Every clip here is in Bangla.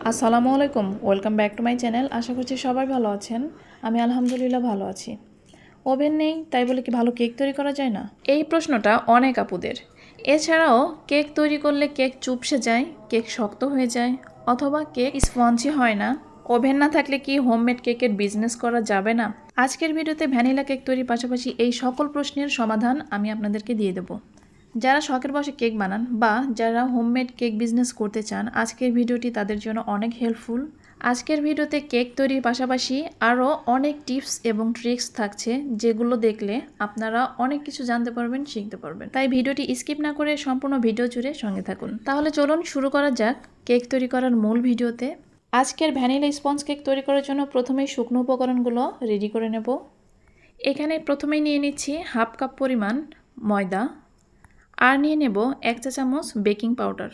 আসসালামু আলাইকুম, welcome back to my channel. আশা করছি সবাই ভালো আছেন। আমি আলহামদুলিল্লাহ ভালো আছি। ওভেন নেই তাই বলে কি ভালো কেক তৈরি করা যায় না? এই প্রশ্নটা অনেক আপুদের। এছাড়াও কেক তৈরি করলে কেক চুপসে যায়, কেক শক্ত হয়ে যায়, অথবা কেক স্পঞ্জি হয় না। ওভেন না থাকলে কি হোমমেড কেকের বিজনেস করা যাবে না? আজকের ভিডিওতে ভ্যানিলা কেক তৈরির পাশাপাশি এই সকল প্রশ্নের সমাধান আমি আপনাদেরকে দিয়ে দেবো। যারা শখের বশে কেক বানান বা যারা হোমমেড কেক বিজনেস করতে চান, আজকের ভিডিওটি তাদের জন্য অনেক হেল্পফুল। আজকের ভিডিওতে কেক তৈরির পাশাপাশি আরও অনেক টিপস এবং ট্রিক্স থাকছে, যেগুলো দেখলে আপনারা অনেক কিছু জানতে পারবেন, শিখতে পারবেন। তাই ভিডিওটি স্কিপ না করে সম্পূর্ণ ভিডিও জুড়ে সঙ্গে থাকুন। তাহলে চলুন শুরু করা যাক কেক তৈরি করার মূল ভিডিওতে। আজকের ভ্যানিলা স্পঞ্জ কেক তৈরি করার জন্য প্রথমেই শুকনো উপকরণগুলো রেডি করে নেব। এখানে প্রথমেই নিয়ে নিচ্ছি হাফ কাপ পরিমাণ ময়দা, আর নিয়ে নেব 1 চা চামচ বেকিং পাউডার।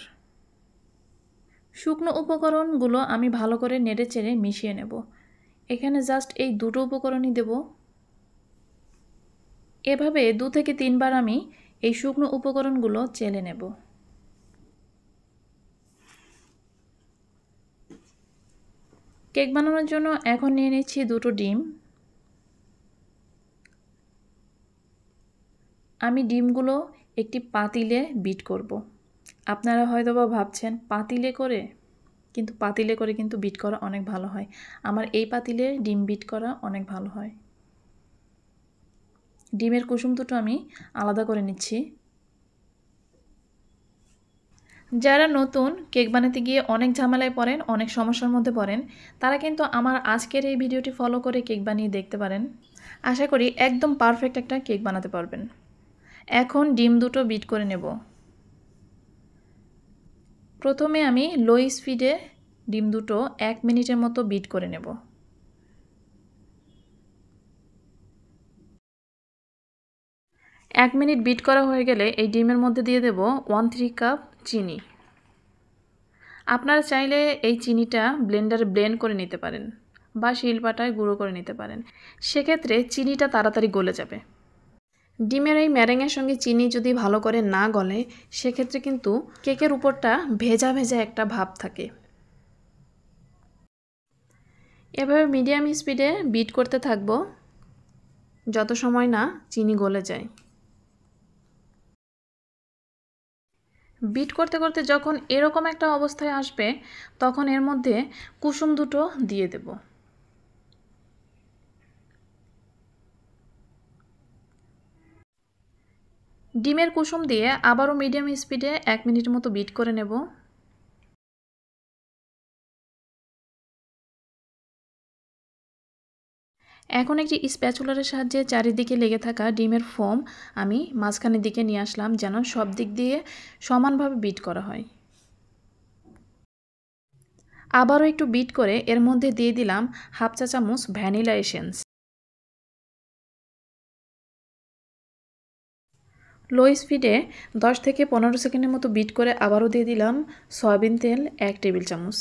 শুকনো উপকরণগুলো আমি ভালো করে নেড়ে চেড়ে মিশিয়ে নেব। এখানে জাস্ট এই দুটো উপকরণই দেব। এভাবে 2 থেকে 3 বার আমি এই শুকনো উপকরণগুলো চেলে নেব। কেক বানানোর জন্য এখন নিয়ে নিচ্ছি 2টো ডিম। আমি ডিমগুলো একটি পাতিলে বিট করব। আপনারা হয়তোবা ভাবছেন পাতিলে করে, কিন্তু পাতিলে করে কিন্তু বিট করা অনেক ভালো হয়। আমার এই পাতিলে ডিম বিট করা অনেক ভালো হয়। ডিমের কুসুম দুটো আমি আলাদা করে নিচ্ছি। যারা নতুন কেক বানাতে গিয়ে অনেক ঝামেলায় পড়েন, অনেক সমস্যার মধ্যে পড়েন, তারা কিন্তু আমার আজকের এই ভিডিওটি ফলো করে কেক বানিয়ে দেখতে পারেন। আশা করি একদম পারফেক্ট একটা কেক বানাতে পারবেন। এখন ডিম দুটো বিট করে নেব। প্রথমে আমি লো স্পিডে ডিম দুটো 1 মিনিটের মতো বিট করে নেব। এক মিনিট বিট করা হয়ে গেলে এই ডিমের মধ্যে দিয়ে দেব 1/3 কাপ চিনি। আপনারা চাইলে এই চিনিটা ব্লেন্ডারে ব্লেন্ড করে নিতে পারেন বা শিলপাটায় গুঁড়ো করে নিতে পারেন। সেক্ষেত্রে চিনিটা তাড়াতাড়ি গলে যাবে। ডিমের এই ম্যারিংয়ের সঙ্গে চিনি যদি ভালো করে না গলে, সেক্ষেত্রে কিন্তু কেকের উপরটা ভেজা ভেজা একটা ভাব থাকে। এভাবে মিডিয়াম স্পিডে বিট করতে থাকবো যত সময় না চিনি গলে যায়। বিট করতে করতে যখন এরকম একটা অবস্থায় আসবে, তখন এর মধ্যে কুসুম দুটো দিয়ে দেব। ডিমের কুসুম দিয়ে আবারও মিডিয়াম স্পিডে 1 মিনিট মতো বিট করে নেব। এখন একটি স্প্যাচুলারের সাহায্যে চারিদিকে লেগে থাকা ডিমের ফোম আমি মাঝখানের দিকে নিয়ে আসলাম, যেন সব দিক দিয়ে সমানভাবে বিট করা হয়। আবারও একটু বিট করে এর মধ্যে দিয়ে দিলাম হাফ চা চামচ ভ্যানিলা এসেন্স। লো স্পিডে 10 থেকে 15 সেকেন্ডের মতো বিট করে আবারও দিয়ে দিলাম সয়াবিন তেল 1 টেবিল চামচ।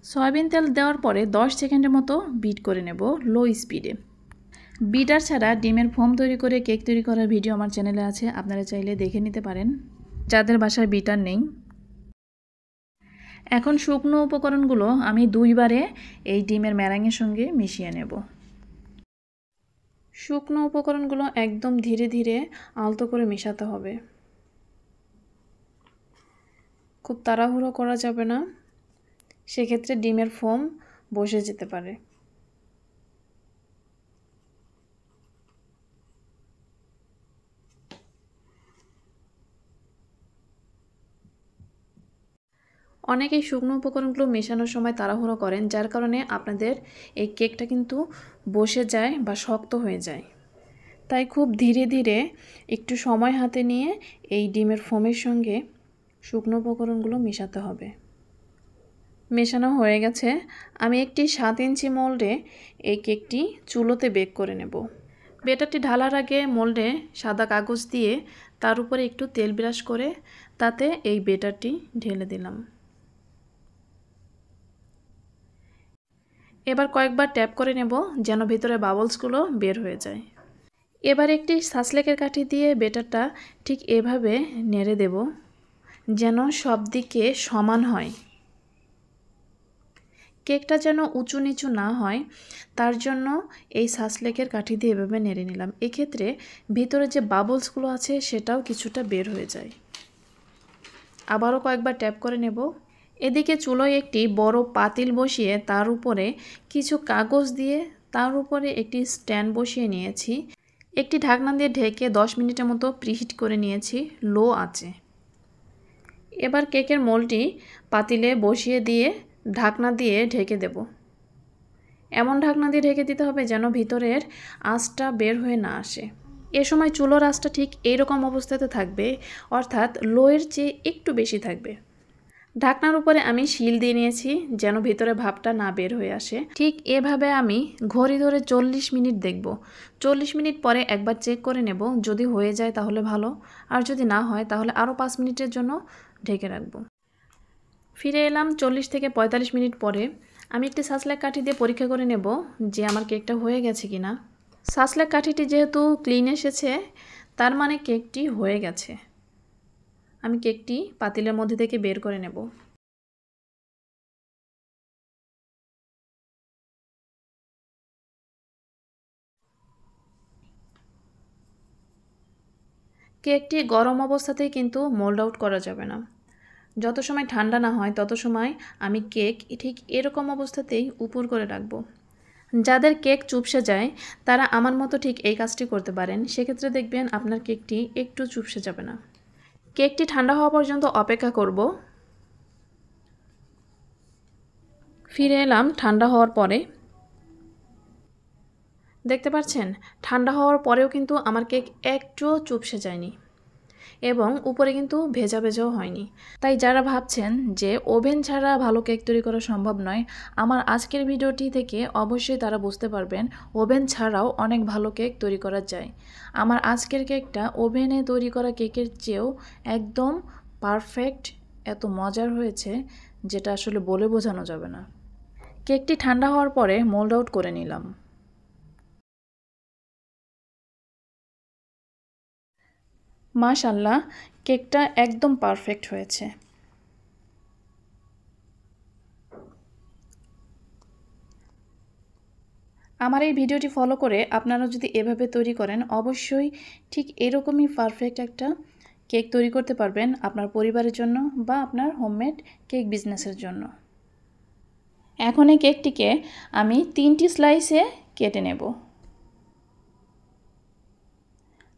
সয়াবিন তেল দেওয়ার পরে 10 সেকেন্ডের মতো বিট করে নেব লো স্পিডে। বিটার ছাড়া ডিমের ফোম তৈরি করে কেক তৈরি করার ভিডিও আমার চ্যানেলে আছে, আপনারা চাইলে দেখে নিতে পারেন যাদের বাসায় বিটার নেই। এখন শুকনো উপকরণগুলো আমি 2 বারে এই ডিমের ম্যারাঙের সঙ্গে মিশিয়ে নেব। শুকনো উপকরণগুলো একদম ধীরে ধীরে আলতো করে মেশাতে হবে। খুব তাড়াহুড়ো করা যাবে না, সেক্ষেত্রে ডিমের ফোম বসে যেতে পারে। অনেকেই শুকনো উপকরণগুলো মেশানোর সময় তাড়াহুড়ো করেন, যার কারণে আপনাদের এই কেকটা কিন্তু বসে যায় বা শক্ত হয়ে যায়। তাই খুব ধীরে ধীরে একটু সময় হাতে নিয়ে এই ডিমের ফোমের সঙ্গে শুকনো উপকরণগুলো মেশাতে হবে। মেশানো হয়ে গেছে। আমি একটি 7 ইঞ্চি মোল্ডে এই কেকটি চুলোতে বেক করে নেব। ব্যাটারটি ঢালার আগে মোল্ডে সাদা কাগজ দিয়ে তার উপরে একটু তেল ব্রাশ করে তাতে এই ব্যাটারটি ঢেলে দিলাম। এবার কয়েকবার ট্যাপ করে নেব যেন ভেতরে বাবলসগুলো বের হয়ে যায়। এবার একটি সাসলেকের কাঠি দিয়ে ব্যাটারটা ঠিক এভাবে নেড়ে দেব যেন সব দিকে সমান হয়। কেকটা যেন উঁচু নিচু না হয় তার জন্য এই সাসলেকের কাঠি দিয়ে এভাবে নেড়ে নিলাম। এক্ষেত্রে ভিতরে যে বাবলসগুলো আছে সেটাও কিছুটা বের হয়ে যায়। আবারও কয়েকবার ট্যাপ করে নেব। এদিকে চুলোয় একটি বড় পাতিল বসিয়ে তার উপরে কিছু কাগজ দিয়ে তার উপরে একটি স্ট্যান্ড বসিয়ে নিয়েছি। একটি ঢাকনা দিয়ে ঢেকে 10 মিনিটের মতো প্রিহিট করে নিয়েছি লো আঁচে। এবার কেকের মোলটি পাতিলে বসিয়ে দিয়ে ঢাকনা দিয়ে ঢেকে দেব। এমন ঢাকনা দিয়ে ঢেকে দিতে হবে যেন ভিতরের আঁচটা বের হয়ে না আসে। এ সময় চুলোর আঁচটা ঠিক এইরকম অবস্থাতে থাকবে, অর্থাৎ লোয়ের চেয়ে একটু বেশি থাকবে। ঢাকনার উপরে আমি শিল দিয়ে নিয়েছি যেন ভিতরে ভাপটা না বের হয়ে আসে। ঠিক এভাবে আমি ঘড়ি ধরে 40 মিনিট দেখব। 40 মিনিট পরে একবার চেক করে নেব, যদি হয়ে যায় তাহলে ভালো, আর যদি না হয় তাহলে আরও 5 মিনিটের জন্য ঢেকে রাখব। ফিরে এলাম 40 থেকে 45 মিনিট পরে। আমি একটি সাসলেক কাঠি দিয়ে পরীক্ষা করে নেব যে আমার কেকটা হয়ে গেছে কিনা। সাসলেক কাঠিটি যেহেতু ক্লিন এসেছে তার মানে কেকটি হয়ে গেছে। আমি কেকটি পাতিলের মধ্যে থেকে বের করে নেব। কেকটি গরম অবস্থাতেই কিন্তু মোল্ড আউট করা যাবে না। যত সময় ঠান্ডা না হয় তত সময় আমি কেক ঠিক এরকম অবস্থাতেই উপর করে রাখব। যাদের কেক চুপসে যায় তারা আমার মতো ঠিক এই কাজটি করতে পারেন। সেক্ষেত্রে দেখবেন আপনার কেকটি একটু চুপসে যাবে না। কেকটি ঠান্ডা হওয়া পর্যন্ত অপেক্ষা করব। ফিরে এলাম ঠান্ডা হওয়ার পরে। দেখতে পাচ্ছেন ঠান্ডা হওয়ার পরেও কিন্তু আমার কেক একটুও চুপসে যায়নি এবং উপরে কিন্তু ভেজা ভেজাও হয়নি। তাই যারা ভাবছেন যে ওভেন ছাড়া ভালো কেক তৈরি করা সম্ভব নয়, আমার আজকের ভিডিওটি থেকে অবশ্যই তারা বুঝতে পারবেন ওভেন ছাড়াও অনেক ভালো কেক তৈরি করা যায়। আমার আজকের কেকটা ওভেনে তৈরি করা কেকের চেয়েও একদম পারফেক্ট, এত মজার হয়েছে যেটা আসলে বলে বোঝানো যাবে না। কেকটি ঠান্ডা হওয়ার পরে মোল্ড আউট করে নিলাম। মাশাআল্লাহ, কেকটা একদম পারফেক্ট হয়েছে। আমার এই ভিডিওটি ফলো করে আপনারা যদি এভাবে তৈরি করেন অবশ্যই ঠিক এরকমই পারফেক্ট একটা কেক তৈরি করতে পারবেন আপনার পরিবারের জন্য বা আপনার হোমমেড কেক বিজনেসের জন্য। এখন এই কেকটিকে আমি 3টি স্লাইসে কেটে নেব।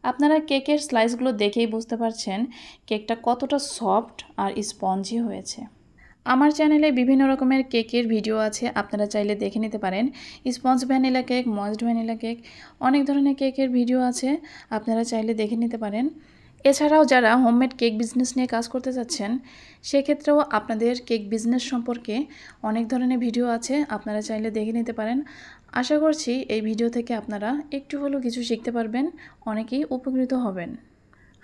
আপনারা কেকের স্লাইসগুলো দেখেই বুঝতে পারছেন কেকটা কতটা সফট আর স্পঞ্জি হয়েছে। আমার চ্যানেলে বিভিন্ন রকমের কেকের ভিডিও আছে, আপনারা চাইলে দেখে নিতে পারেন। Sponge vanilla cake, moist vanilla cake, অনেক ধরনের কেকের ভিডিও আছে, আপনারা চাইলে দেখে নিতে পারেন। এছাড়াও যারা হোমমেড কেক বিজনেস নিয়ে কাজ করতে চাচ্ছেন সেক্ষেত্রেও আপনাদের কেক বিজনেস সম্পর্কে অনেক ধরনের ভিডিও আছে, আপনারা চাইলে দেখে নিতে পারেন। আশা করছি এই ভিডিও থেকে আপনারা একটু হলেও কিছু শিখতে পারবেন, অনেকেই উপকৃত হবেন।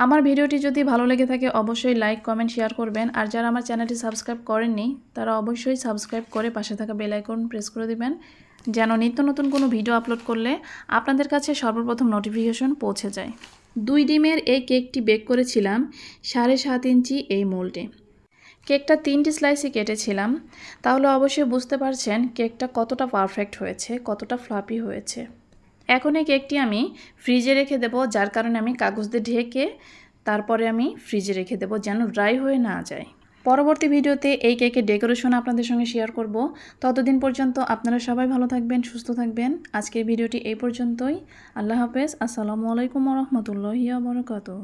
আমার ভিডিওটি যদি ভালো লেগে থাকে অবশ্যই লাইক, কমেন্ট, শেয়ার করবেন। আর যারা আমার চ্যানেলটি সাবস্ক্রাইব করেননি তারা অবশ্যই সাবস্ক্রাইব করে পাশে থাকা বেল আইকন প্রেস করে দিবেন, যেন নিত্য নতুন কোনো ভিডিও আপলোড করলে আপনাদের কাছে সর্বপ্রথম নোটিফিকেশন পৌঁছে যায়। 2 ডিমের এই কেকটি বেক করেছিলাম 7.5 ইঞ্চি এই মোল্ডে। কেকটা 3টি স্লাইসে কেটেছিলাম, তাহলে অবশ্যই বুঝতে পারছেন কেকটা কতটা পারফেক্ট হয়েছে, কতটা ফ্লাপি হয়েছে। এখন এই কেকটি আমি ফ্রিজে রেখে দেব, যার কারণে আমি কাগজ দিয়ে ঢেকে তারপরে আমি ফ্রিজে রেখে দেব যেন ড্রাই হয়ে না যায়। পরবর্তী ভিডিওতে এই কেকের ডেকোরেশন আপনাদের সঙ্গে শেয়ার করব। ততদিন পর্যন্ত আপনারা সবাই ভালো থাকবেন, সুস্থ থাকবেন। আজকের ভিডিওটি এই পর্যন্তই। আল্লাহ হাফেজ। আসসালামু আলাইকুম ওয়া রাহমাতুল্লাহি ওয়া বারাকাতুহু।